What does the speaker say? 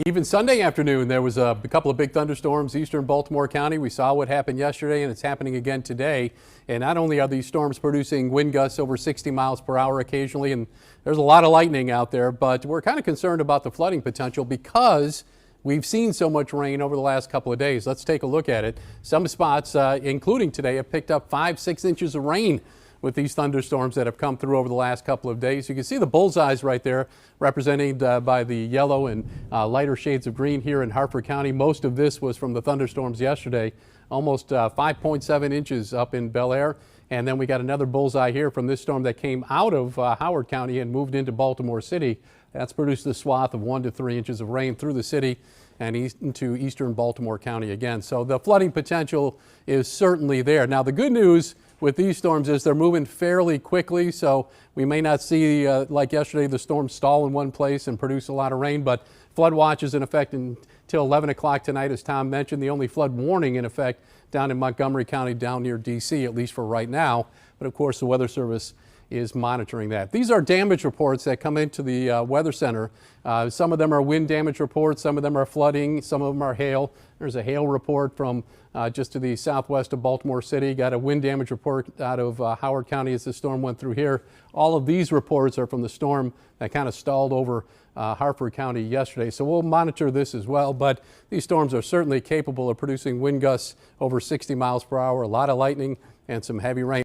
Even Sunday afternoon, there was a couple of big thunderstorms eastern Baltimore County. We saw what happened yesterday, and it's happening again today. And not only are these storms producing wind gusts over 60 miles per hour occasionally, and there's a lot of lightning out there, but we're kind of concerned about the flooding potential because we've seen so much rain over the last couple of days. Let's take a look at it. Some spots, including today, have picked up 5-6 inches of rain with these thunderstorms that have come through over the last couple of days. You can see the bullseyes right there represented by the yellow and lighter shades of green here in Harford County. Most of this was from the thunderstorms yesterday, almost 5.7 inches up in Bel Air. And then we got another bullseye here from this storm that came out of Howard County and moved into Baltimore City. That's produced a swath of 1 to 3 inches of rain through the city and into eastern Baltimore County again. So the flooding potential is certainly there. Now the good news with these storms is they're moving fairly quickly, so we may not see, like yesterday, the storm stall in one place and produce a lot of rain, but flood watch is in effect until 11 o'clock tonight, as Tom mentioned. The only flood warning in effect down in Montgomery County, down near D.C., at least for right now. But of course, the Weather Service is monitoring that. These are damage reports that come into the Weather Center. Some of them are wind damage reports, some of them are flooding, some of them are hail. There's a hail report from just to the southwest of Baltimore City. Got a wind damage report out of Howard County as the storm went through here. All of these reports are from the storm that kind of stalled over Harford County yesterday. So we'll monitor this as well, but these storms are certainly capable of producing wind gusts over 60 miles per hour, a lot of lightning and some heavy rain.